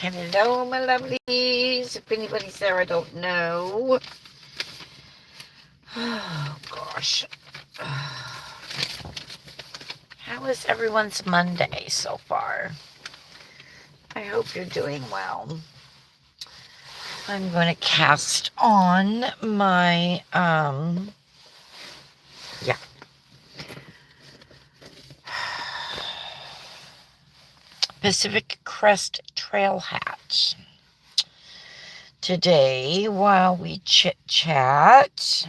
Hello, my lovelies. If anybody's there, I don't know. Oh, gosh. How is everyone's Monday so far? I hope you're doing well. I'm going to cast on my, Pacific Crest Trail hat today while we chit-chat.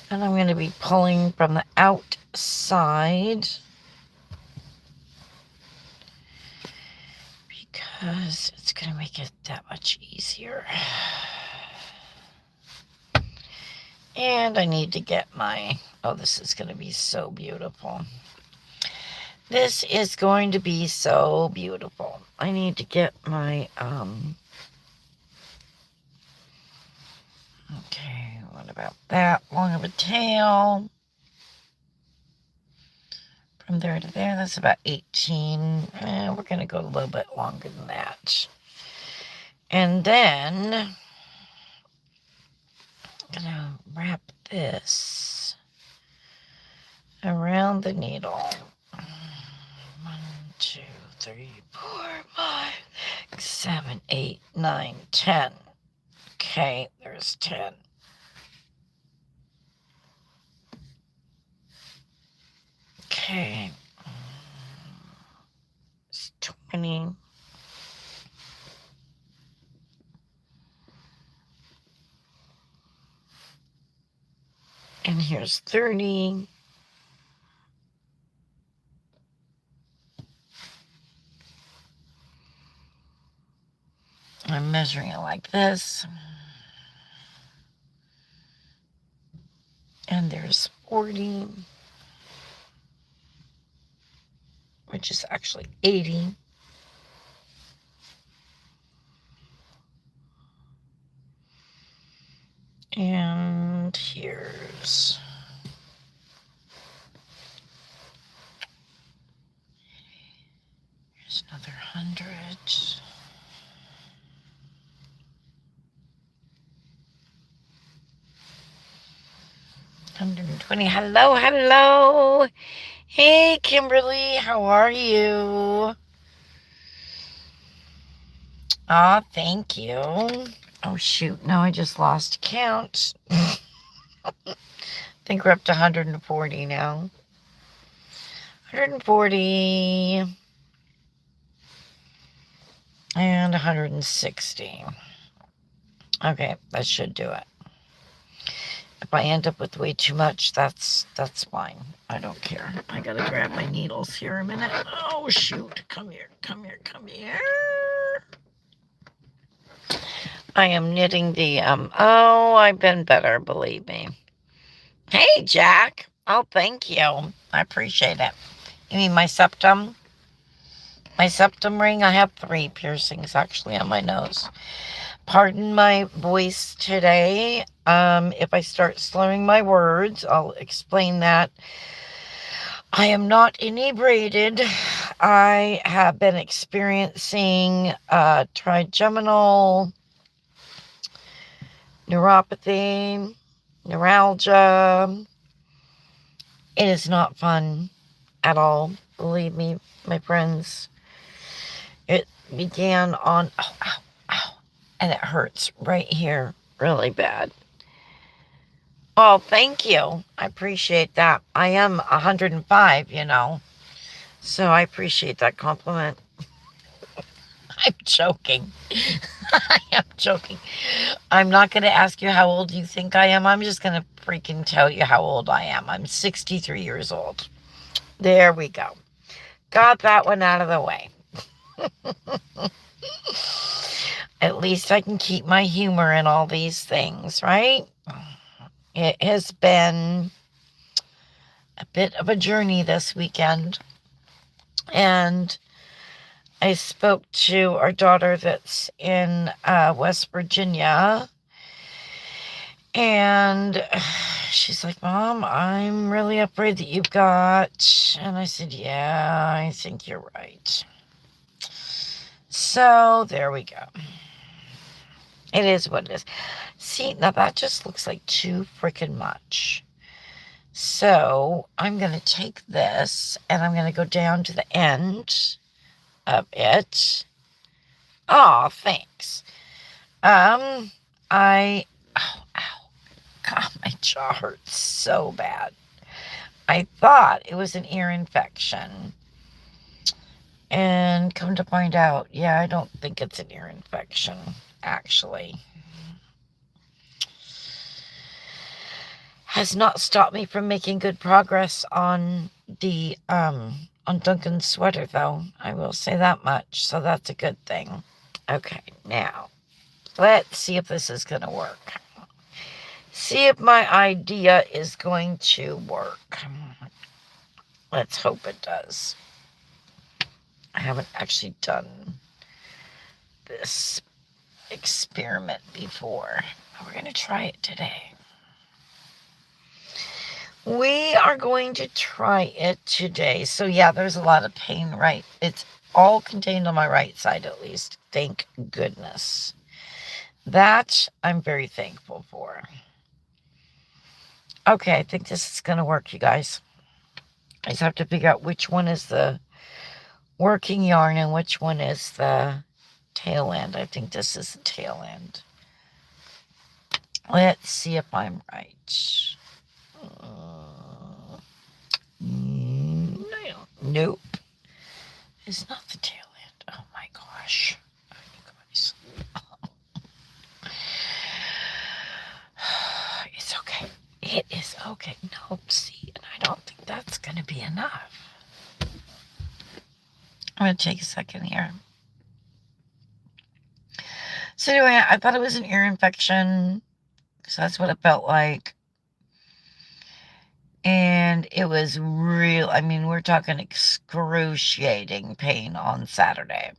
And I'm going to be pulling from the outside because it's going to make it that much easier. And I need to get my, this is going to be so beautiful. This is going to be so beautiful. I need to get my, okay, what about that long of a tail? From there to there, that's about 18. We're going to go a little bit longer than that. And then I'm going to wrap this around the needle. 1, 2, 3, 4, 5, 6, 7, 8, 9, 10. Okay, there's 10. Okay. It's 20. And here's 30. I'm measuring it like this. And there's 40, which is actually 80. And here's another 100. 120. Hello, hello. Hey, Kimberly, how are you? Aw, thank you. Oh, shoot. No, I just lost count. I think we're up to 140 now. 140. And 160. Okay, that should do it. If I end up with way too much, that's fine. I don't care. I gotta grab my needles here a minute. Oh, shoot. Come here, come here, come here. I am knitting the, I've been better, believe me. Hey, Jack. Oh, thank you. I appreciate it. You mean my septum? My septum ring? I have 3 piercings, actually, on my nose. Pardon my voice today. If I start slurring my words, I'll explain that. I am not inebriated. I have been experiencing trigeminal neuropathy, neuralgia. It is not fun at all. Believe me, my friends. It began on, and it hurts right here really bad. Oh, thank you. I appreciate that. I am 105, so I appreciate that compliment. I'm joking. I am joking. I'm not going to ask you how old you think I am. I'm just going to freaking tell you how old I am. I'm 63 years old. There we go. Got that one out of the way. At least I can keep my humor in all these things, right? It has been a bit of a journey this weekend. And I spoke to our daughter that's in West Virginia. And she's like, Mom, I'm really afraid that you've got. And I said, yeah, I think you're right. So there we go. It is what it is. See, now that just looks like too freaking much. So I'm going to take this and I'm going to go down to the end of it. Oh, thanks. Oh, God, my jaw hurts so bad. I thought it was an ear infection. And come to find out, yeah, I don't think it's an ear infection, actually. Has not stopped me from making good progress on the, on Duncan's sweater, though. I will say that much, so that's a good thing. Okay, now, let's see if this is going to work. See if my idea is going to work. Let's hope it does. I haven't actually done this experiment before. We're going to try it today. We are going to try it today. So yeah, there's a lot of pain, right? It's all contained on my right side, at least. Thank goodness. That I'm very thankful for. Okay, I think this is going to work, you guys. I just have to figure out which one is the working yarn and which one is the tail end. I think this is the tail end. Let's see if I'm right. Nope. It's not the tail end. Oh my gosh. You guys. It's okay. It is okay. Nope. See, and I don't think that's going to be enough. I'm going to take a second here. So anyway, I thought it was an ear infection because that's what it felt like. And it was real. I mean, we're talking excruciating pain on Saturday.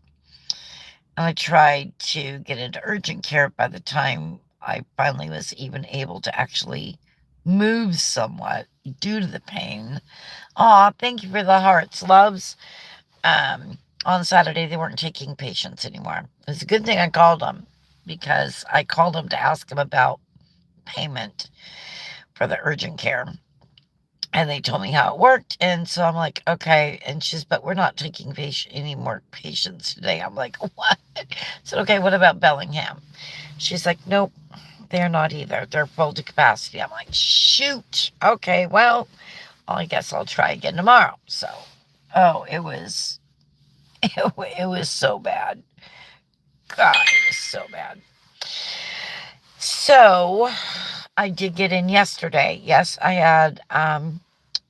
And I tried to get into urgent care by the time I finally was even able to actually move somewhat due to the pain. Aw, thank you for the hearts, loves. On Saturday, they weren't taking patients anymore. It was a good thing I called them because I called them to ask them about payment for the urgent care. And they told me how it worked. And so I'm like, okay. And she's, but we're not taking any more patients today. I'm like, what? I said, okay, what about Bellingham? She's like, nope, they're not either. They're full to capacity. I'm like, shoot. Okay, well, I guess I'll try again tomorrow. So, oh, it was so bad. God, it was so bad. So I did get in yesterday. Yes, I had,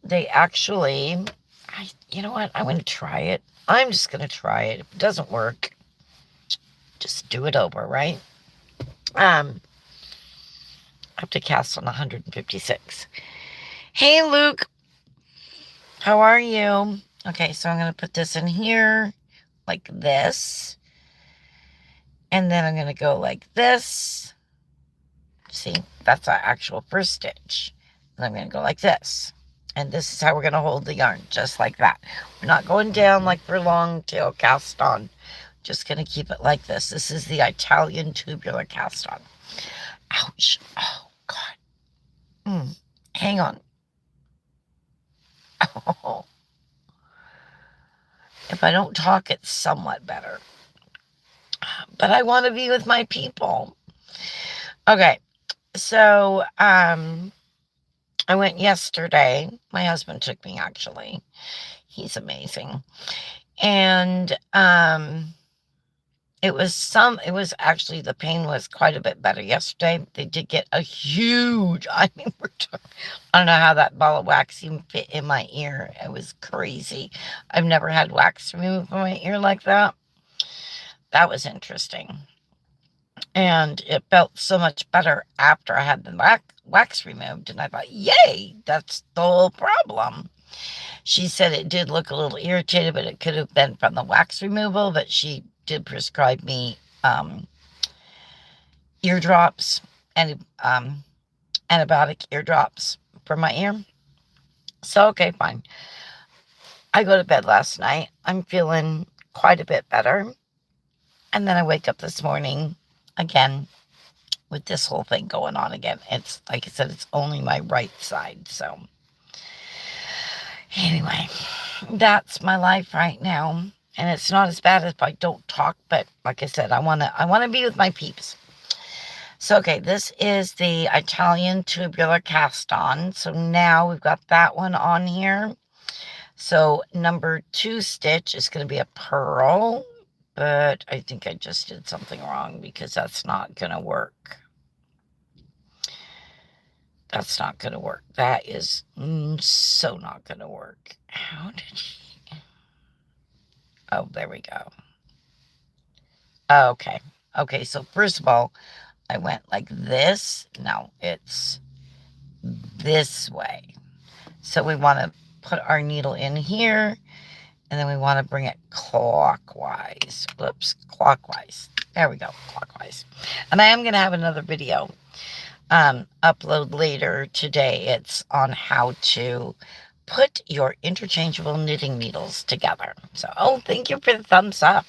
they actually, you know what? I'm going to try it. I'm just going to try it. If it doesn't work, just do it over, right? I have to cast on 156. Hey, Luke. How are you? Okay, so I'm going to put this in here like this. And then I'm going to go like this. See, that's our actual first stitch. And I'm going to go like this. And this is how we're going to hold the yarn, just like that. We're not going down like for long tail cast on. Just going to keep it like this. This is the Italian tubular cast on. Ouch. Oh, God. Hang on. Oh. If I don't talk, it's somewhat better. But I want to be with my people. Okay. So, I went yesterday. My husband took me, actually. He's amazing. And, it was actually, the pain was quite a bit better yesterday. They did get a huge, I mean, I don't know how that ball of wax even fit in my ear. It was crazy. I've never had wax removed from my ear like that. That was interesting. And it felt so much better after I had the wax removed. And I thought, yay, that's the whole problem. She said it did look a little irritated, but it could have been from the wax removal. But she did prescribe me eardrops and antibiotic eardrops for my ear. So, okay, fine. I go to bed last night. I'm feeling quite a bit better. And then I wake up this morning again with this whole thing going on again. It's like I said, it's only my right side. So anyway, that's my life right now. And it's not as bad if I don't talk, but like I said, I wanna be with my peeps. So okay, this is the Italian tubular cast on. So now we've got that one on here. So number 2 stitch is going to be a purl, but I think I just did something wrong because that's not going to work. That's not going to work. That is so not going to work. How did he? Oh, there we go. Okay. Okay, so first of all, I went like this. No, it's this way. So we want to put our needle in here, and then we want to bring it clockwise. Whoops, clockwise. There we go, clockwise. And I am going to have another video upload later today. It's on how to put your interchangeable knitting needles together. So, oh, thank you for the thumbs up.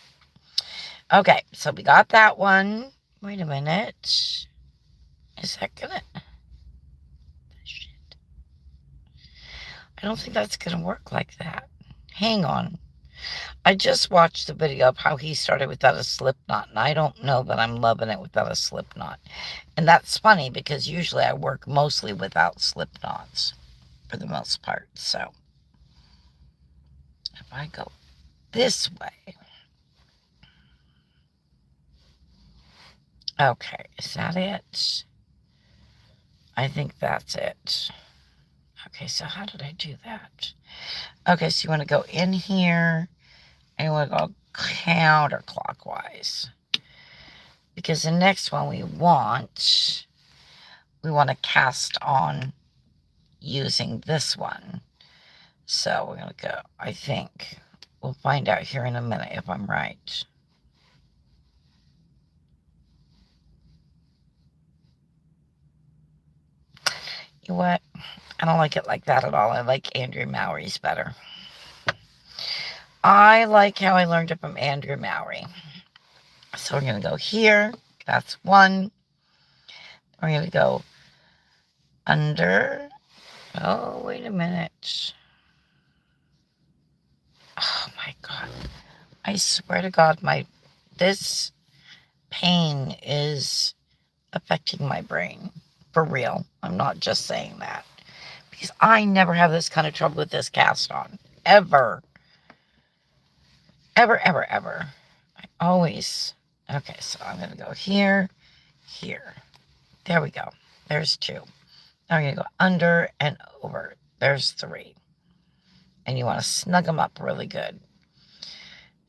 Okay, so we got that one. Wait a minute. Is that gonna... Shit. I don't think that's gonna work like that. Hang on. I just watched the video of how he started without a slip knot, and I don't know that I'm loving it without a slip knot. And that's funny because usually I work mostly without slip knots for the most part. So if I go this way. Okay, is that it? I think that's it. Okay, so how did I do that? Okay, so you want to go in here and you want to go counterclockwise. Because the next one we want to cast on using this one. So we're going to go, I think. We'll find out here in a minute if I'm right. You know what? I don't like it like that at all. I like Andrew Mowry's better. I like how I learned it from Andrew Mowry. So we're going to go here. That's one. We're going to go under. Oh, wait a minute. Oh my God. I swear to God, this pain is affecting my brain. For real. I'm not just saying that. Because I never have this kind of trouble with this cast on. Ever. Ever, ever, ever. I always... Okay, so I'm going to go here, here. There we go. There's 2. Now I'm going to go under and over. There's 3. And you want to snug them up really good.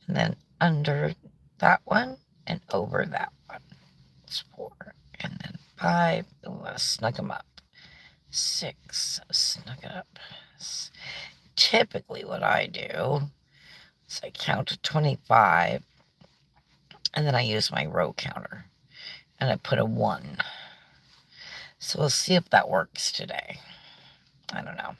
And then under that one and over that one. It's 4. And then 5. And we want to snug them up. 6. Snug it up. Typically what I do is I count to 25. And then I use my row counter. And I put a 1. So we'll see if that works today. I don't know.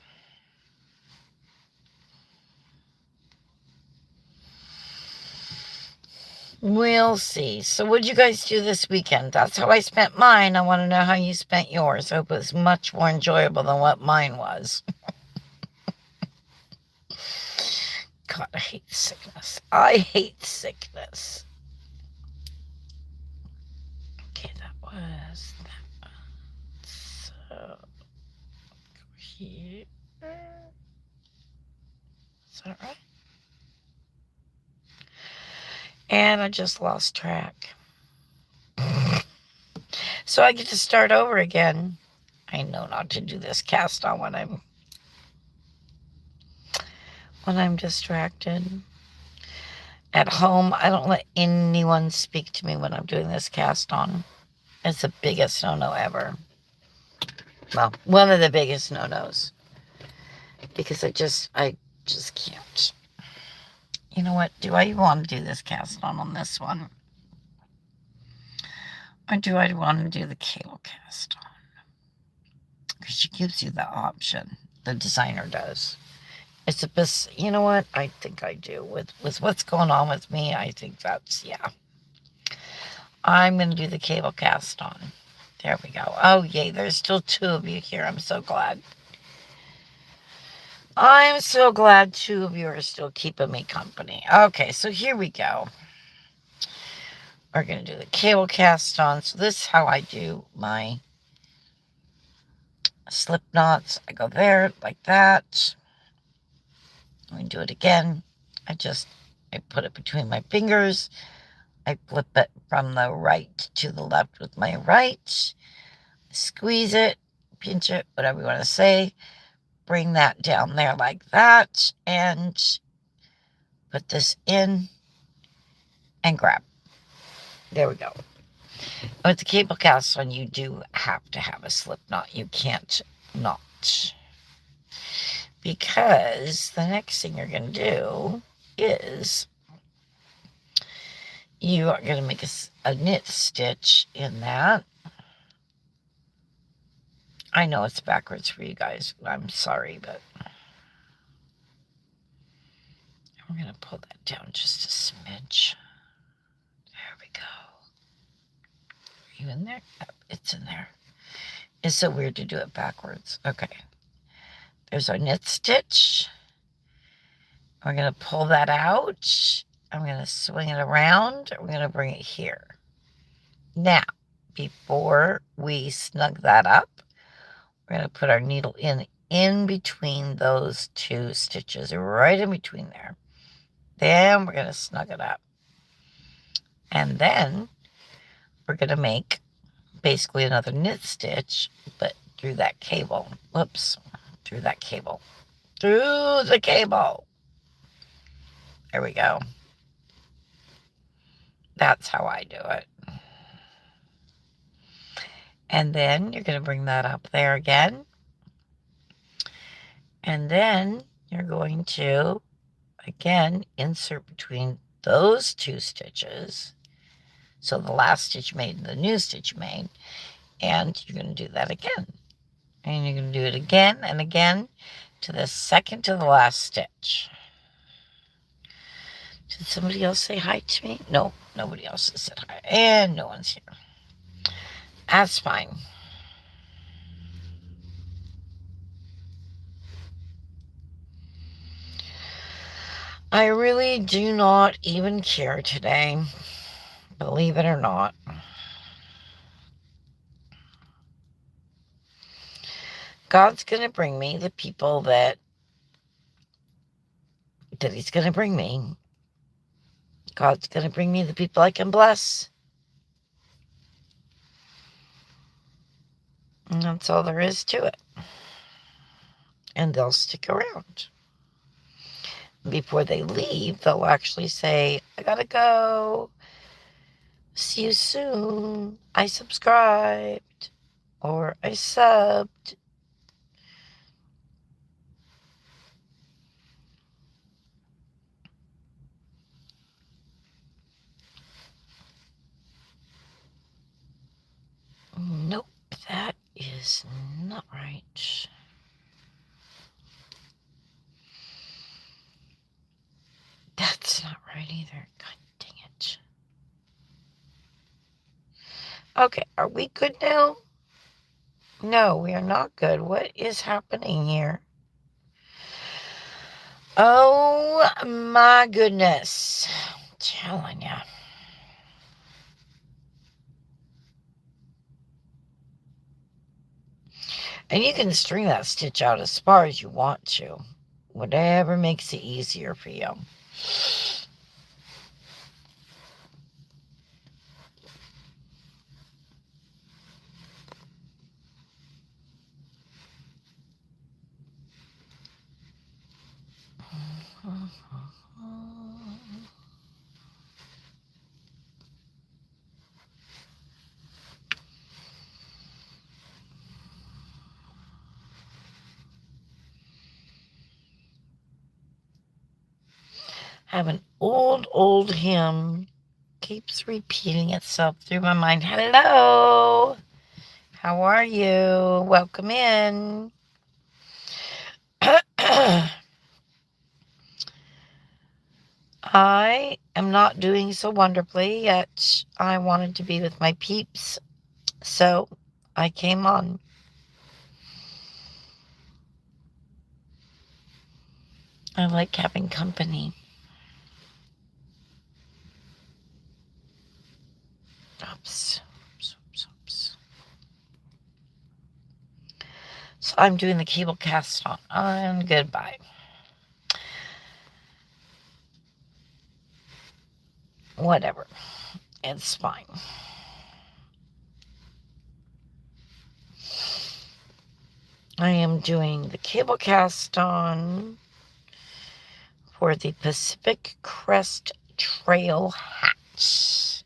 We'll see. So what'd you guys do this weekend? That's how I spent mine. I want to know how you spent yours. I hope it was much more enjoyable than what mine was. God, I hate sickness. I hate sickness. Okay, that was that one. So, go here. Is that right? And I just lost track. So I get to start over again. I know not to do this cast on when I'm distracted. At home, I don't let anyone speak to me when I'm doing this cast on. It's the biggest no-no ever. Well, one of the biggest no-nos. Because I just can't. You know what? Do I want to do this cast on this one? Or do I want to do the cable cast on? Because she gives you the option. The designer does. It's a bit, you know what? I think I do. With what's going on with me, I think that's, yeah. I'm going to do the cable cast on. There we go. Oh, yay. There's still 2 of you here. I'm so glad. I'm so glad 2 of you are still keeping me company. Okay, so here we go. We're going to do the cable cast on. So this is how I do my slip knots. I go there like that. I'm going to do it again. I put it between my fingers. I flip it from the right to the left with my right. Squeeze it, pinch it, whatever you want to say. Bring that down there like that. And put this in and grab. There we go. With the cable cast on, you do have to have a slip knot. You can't not. Because the next thing you're going to do is you are going to make a knit stitch in that. I know it's backwards for you guys. I'm sorry, but we're going to pull that down just a smidge. There we go. Are you in there? Oh, it's in there. It's so weird to do it backwards. Okay. There's our knit stitch. We're going to pull that out. I'm going to swing it around. We're going to bring it here. Now, before we snug that up, we're going to put our needle in between those 2 stitches, right in between there. Then we're going to snug it up. And then we're going to make basically another knit stitch, but through that cable. Whoops. Through that cable. Through the cable. There we go. That's how I do it. And then you're going to bring that up there again. And then you're going to, again, insert between those 2 stitches. So the last stitch made and the new stitch made. And you're going to do that again. And you're going to do it again and again to the second to the last stitch. Did somebody else say hi to me? No, nobody else has said hi. And no one's here. That's fine. I really do not even care today. Believe it or not. God's going to bring me the people that He's going to bring me. God's going to bring me the people I can bless. And that's all there is to it. And they'll stick around. Before they leave, they'll actually say, I gotta go. See you soon. I subscribed. Or I subbed. Nope, that is not right. That's not right either. God dang it. Okay, are we good now? No, we are not good. What is happening here? Oh my goodness. I'm telling you. And you can string that stitch out as far as you want to. Whatever makes it easier for you. Have an old hymn keeps repeating itself through my mind. Hello, how are you? Welcome in. I am not doing so wonderfully, yet I wanted to be with my peeps, so I came on. I like having company. Oops. So I'm doing the cable cast on, and goodbye. Whatever. It's fine. I am doing the cable cast on for the Pacific Crest Trail hat.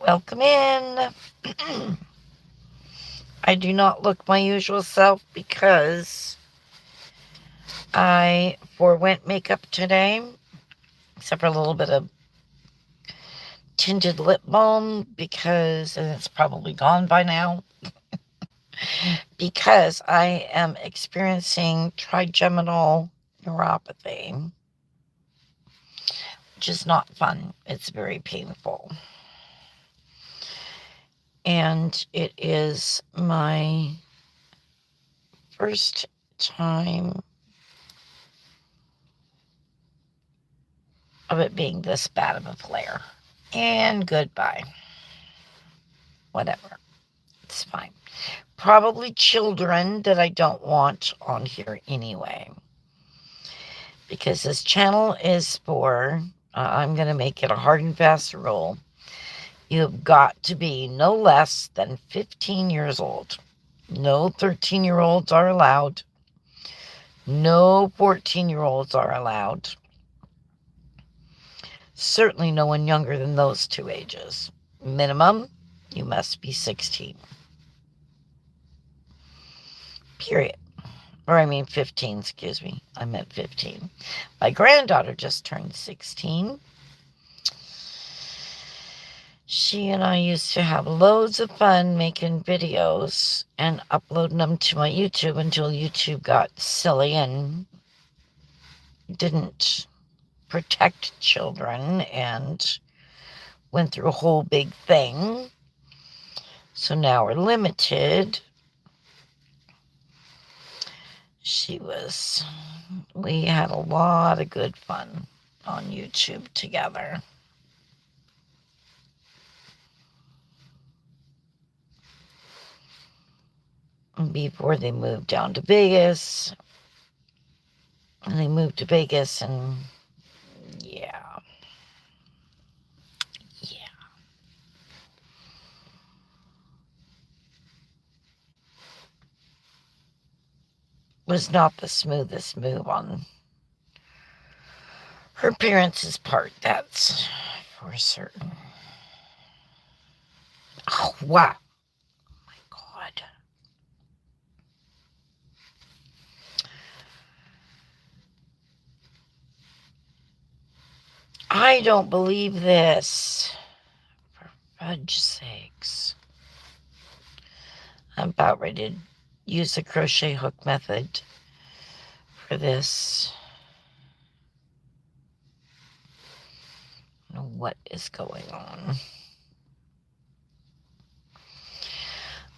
Welcome in. I do not look my usual self because I forewent makeup today, except for a little bit of tinted lip balm because, and it's probably gone by now, because I am experiencing trigeminal neuropathy, which is not fun. It's very painful. And it is my first time of it being this bad of a flare. And goodbye. Whatever. It's fine. Probably children that I don't want on here anyway. Because this channel is for, I'm going to make it a hard and fast rule. You've got to be no less than 15 years old. No 13-year-olds are allowed. No 14-year-olds are allowed. Certainly no one younger than those two ages. Minimum, you must be 16. Period. Or I mean 15, excuse me. I meant 15. My granddaughter just turned 16. She and I used to have loads of fun making videos and uploading them to my YouTube until YouTube got silly and didn't protect children and went through a whole big thing. So now we're limited. We had a lot of good fun on YouTube together. Before they moved down to Vegas. And they moved to Vegas and yeah. Was not the smoothest move on her parents' part, that's for certain. Oh, wow. Oh, my God. I don't believe this. For fudge sakes. I'm about ready to use the crochet hook method for this. I don't know what is going on.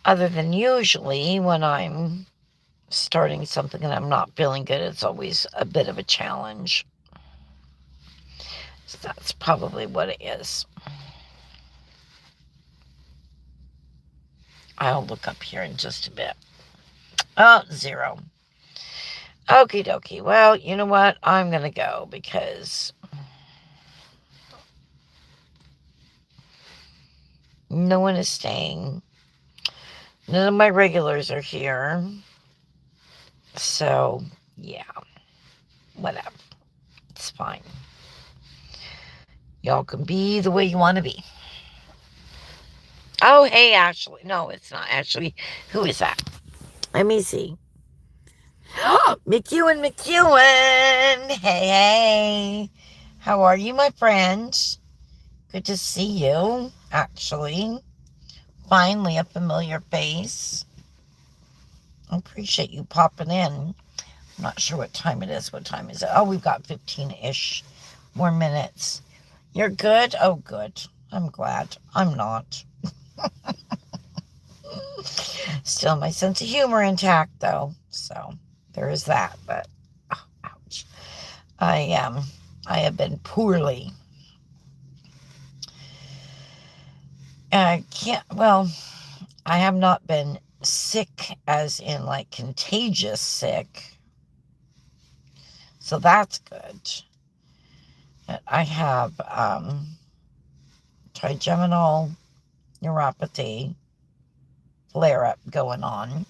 Other than usually when I'm starting something and I'm not feeling good, it's always a bit of a challenge. So that's probably what it is. I'll look up here in just a bit. Oh, 0. Okie dokie. Well, you know what? I'm going to go because no one is staying. None of my regulars are here. So, yeah. Whatever. It's fine. Y'all can be the way you want to be. Oh, hey, Ashley. No, it's not Ashley. Who is that? Let me see. McEwen. Hey, hey. How are you, my friend? Good to see you, actually. Finally, a familiar face. I appreciate you popping in. I'm not sure what time it is. What time is it? Oh, we've got 15-ish more minutes. You're good? Oh, good. I'm glad. I'm not. Still my sense of humor intact, though. So there is that. But, oh, ouch. I have been poorly. I can't, well, I have not been sick as in like contagious sick. So that's good. I have trigeminal neuropathy flare up going on,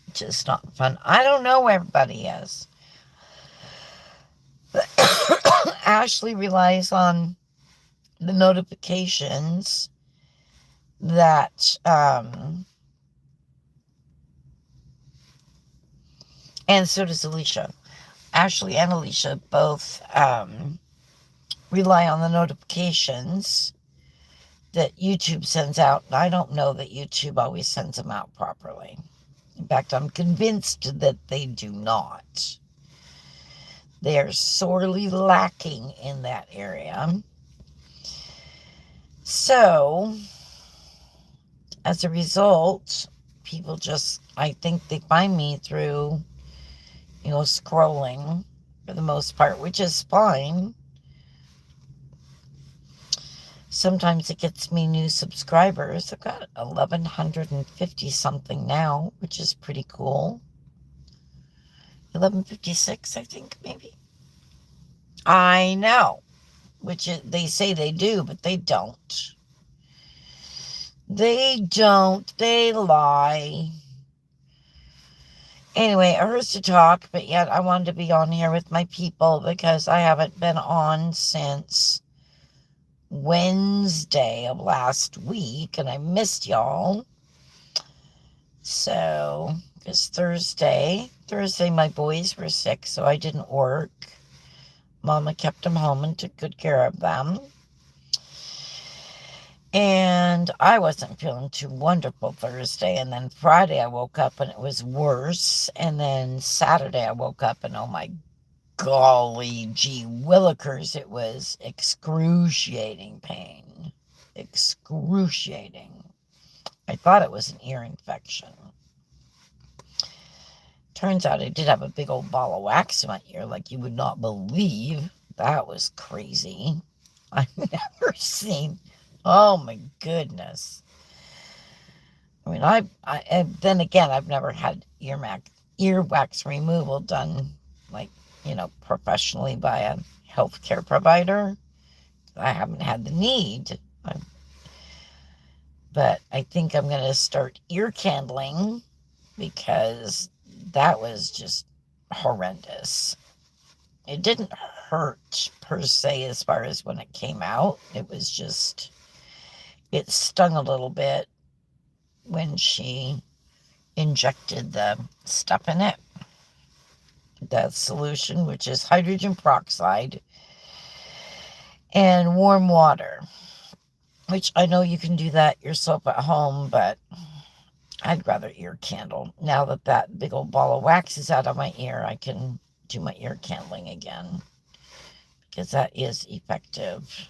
which is not fun. I don't know where everybody is. Ashley relies on the notifications that, and so does Alicia. Ashley and Alicia both rely on the notifications that YouTube sends out. I don't know that YouTube always sends them out properly. In fact, I'm convinced that they do not. They are sorely lacking in that area. So, as a result, people just, I think they find me through, scrolling for the most part, which is fine. Sometimes it gets me new subscribers. I've got 1,150 something now, which is pretty cool. 1156, I think, maybe. I know, which they say they do, but they don't. They don't. They lie. Anyway, I heard to talk, but yet I wanted to be on here with my people because I haven't been on since Wednesday of last week, and I missed y'all. So, because Thursday my boys were sick, so I didn't work. Mama kept them home and took good care of them. And I wasn't feeling too wonderful Thursday. And then Friday I woke up and it was worse. And then Saturday I woke up and oh my golly gee willikers, it was excruciating pain. Excruciating. I thought it was an ear infection. Turns out I did have a big old ball of wax in my ear like you would not believe. That was crazy. I've never seen... Oh my goodness. I mean, then again, I've never had earwax removal done, like, professionally by a healthcare provider. I haven't had the need. But I think I'm going to start ear candling because that was just horrendous. It didn't hurt per se as far as when it came out. It was just... It stung a little bit when she injected the stuff in it. That solution, which is hydrogen peroxide and warm water, which I know you can do that yourself at home, but I'd rather ear candle. Now that big old ball of wax is out of my ear, I can do my ear candling again because that is effective.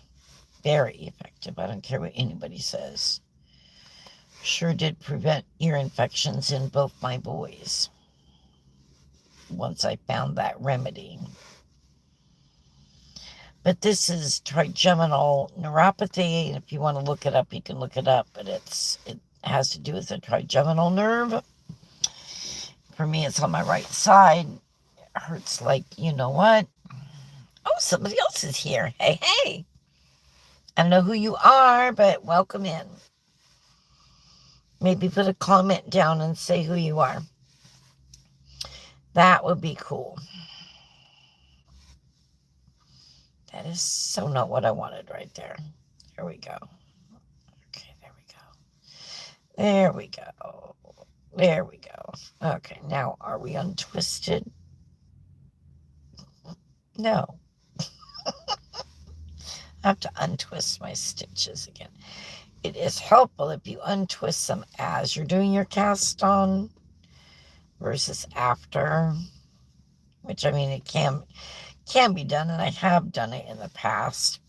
Very effective. I don't care what anybody says. Sure did prevent ear infections in both my boys once I found that remedy. But this is trigeminal neuropathy. And if you want to look it up, you can look it up. But it has to do with the trigeminal nerve. For me, it's on my right side. It hurts like, you know what? Oh, somebody else is here. Hey, hey. I don't know who you are, but welcome in. Maybe put a comment down and say who you are. That would be cool. That is so not what I wanted right there. There we go. Okay, there we go. There we go. There we go. Okay, now are we untwisted? No. I have to untwist my stitches again. It is helpful if you untwist them as you're doing your cast on versus after, which I mean, it can be done, and I have done it in the past.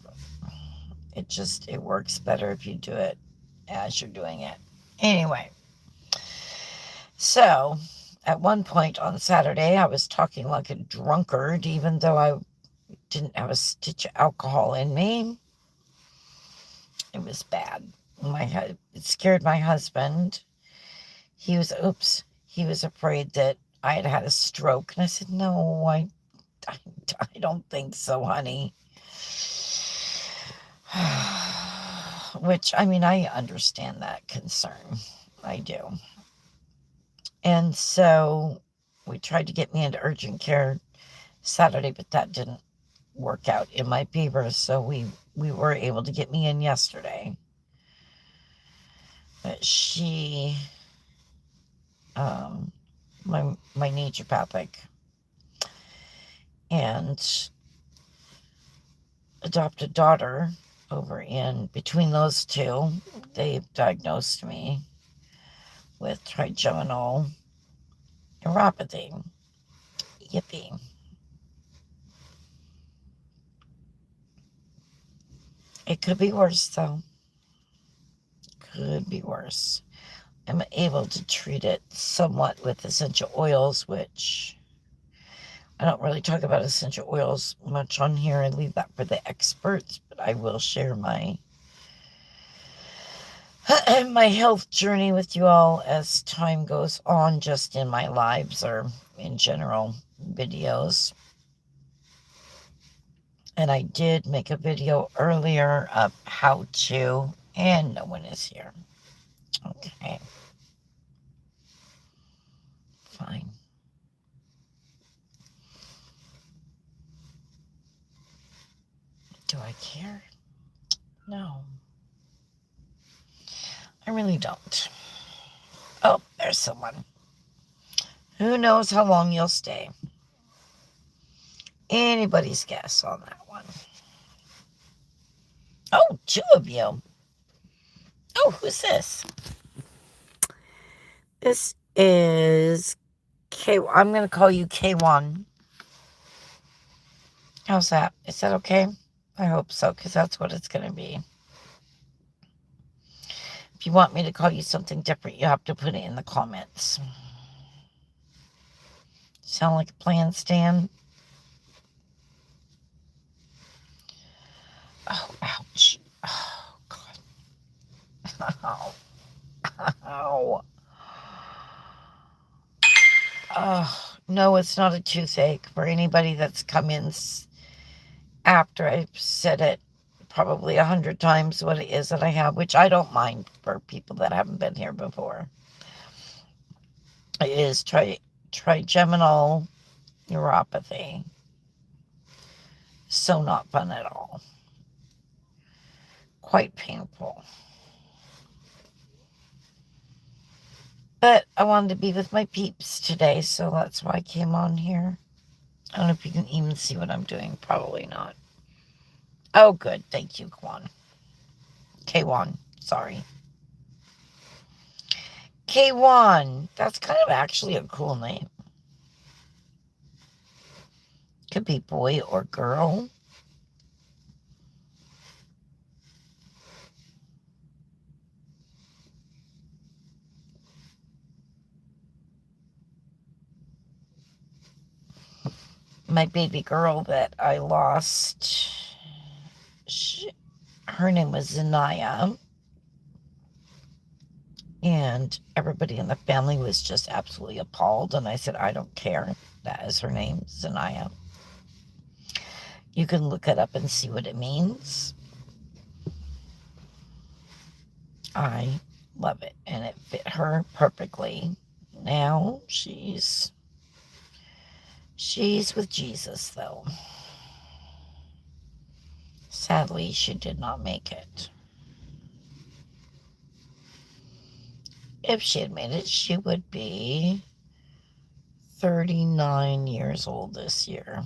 It works better if you do it as you're doing it. Anyway, so at one point on Saturday, I was talking like a drunkard, even though I didn't have a stitch of alcohol in me. It was bad. It scared my husband. He was afraid that I had had a stroke. And I said, no, I don't think so, honey. Which, I mean, I understand that concern. I do. And so we tried to get me into urgent care Saturday, but that didn't work out in my favor. So we were able to get me in yesterday. But she, my naturopathic and adopted daughter over in between those two, they diagnosed me with trigeminal neuropathy. Yippee. It could be worse, though. Could be worse. I'm able to treat it somewhat with essential oils, which I don't really talk about essential oils much on here. I leave that for the experts, but I will share my health journey with you all as time goes on, just in my lives or in general videos. And I did make a video earlier of how to, and no one is here. Okay. Fine. Do I care? No. I really don't. Oh, there's someone. Who knows how long you'll stay? Anybody's guess on that one. Oh, two of you. Oh, who's this? This is K. I'm going to call you K1. How's that? Is that okay? I hope so, because that's what it's going to be. If you want me to call you something different, you have to put it in the comments. Sound like a plan, Stan? Oh, ouch. Oh, God. Ow. Ow. Oh, no, it's not a toothache. For anybody that's come in after I've said it probably 100 times what it is that I have, which I don't mind for people that haven't been here before. It is trigeminal neuropathy. So not fun at all. Quite painful. But I wanted to be with my peeps today, so that's why I came on here. I don't know if you can even see what I'm doing. Probably not. Oh, good. Thank you, Kwan. K1. Sorry. K1. That's kind of actually a cool name. Could be boy or girl. My baby girl that I lost, her name was Zanaya. And everybody in the family was just absolutely appalled. And I said, I don't care. That is her name, Zanaya. You can look it up and see what it means. I love it. And it fit her perfectly. Now she's with Jesus, though. Sadly, she did not make it. If she had made it, she would be 39 years old this year.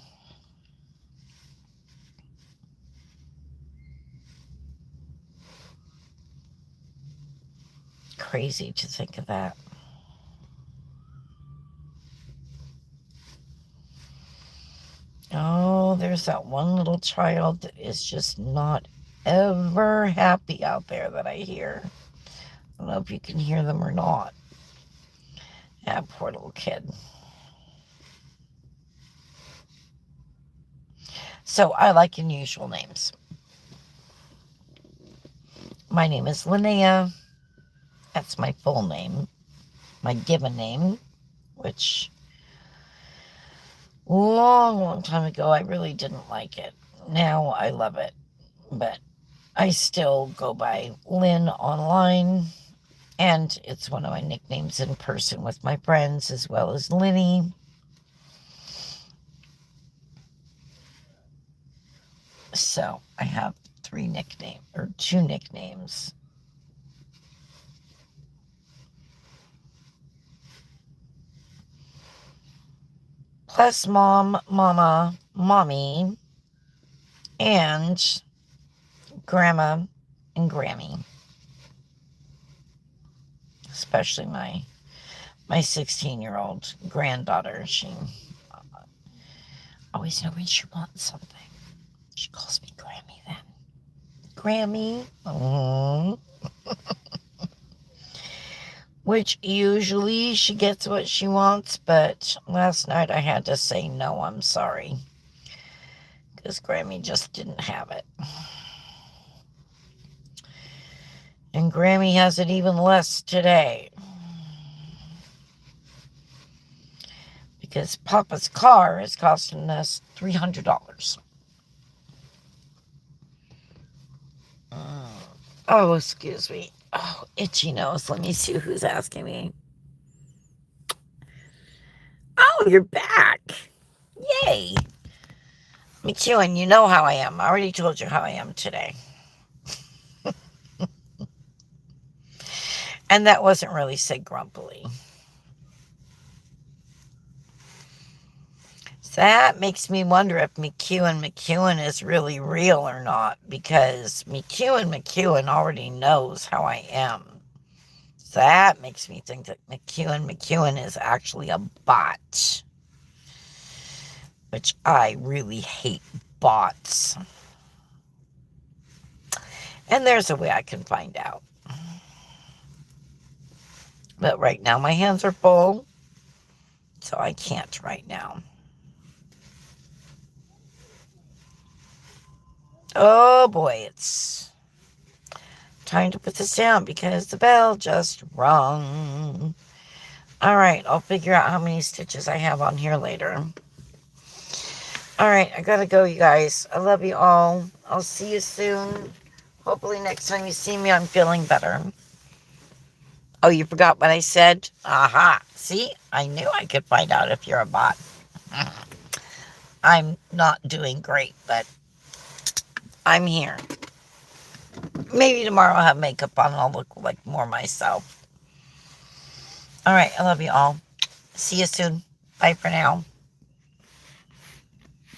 Crazy to think of that. Oh, there's that one little child that is just not ever happy out there that I hear. I don't know if you can hear them or not. Ah, poor little kid. So I like unusual names. My name is Linnea. That's my full name. My given name, which long time ago I really didn't like it. Now I love it. But I still go by Lynn online. And it's one of my nicknames in person with my friends, as well as Linny. So I have two nicknames. Plus mom, mama, mommy, and grandma and Grammy. Especially my 16-year-old granddaughter. She always knows when she wants something. She calls me Grammy then. Grammy. Which usually she gets what she wants, but last night I had to say no, I'm sorry. Because Grammy just didn't have it. And Grammy has it even less today. Because Papa's car is costing us $300. Oh, excuse me. Oh, itchy nose. Let me see who's asking me. Oh, you're back. Yay. Me too, and you know how I am. I already told you how I am today. And that wasn't really said grumpily. So that makes me wonder if McEwen is really real or not, because McEwen already knows how I am. So that makes me think that McEwen is actually a bot. Which I really hate bots. And there's a way I can find out. But right now my hands are full, so I can't right now. Oh boy, it's time to put this down because the bell just rung. Alright, I'll figure out how many stitches I have on here later. Alright, I gotta go, you guys. I love you all. I'll see you soon. Hopefully next time you see me, I'm feeling better. Oh, you forgot what I said? Aha. See? I knew I could find out if you're a bot. I'm not doing great, but I'm here. Maybe tomorrow I'll have makeup on and I'll look like more myself. Alright, I love you all. See you soon. Bye for now.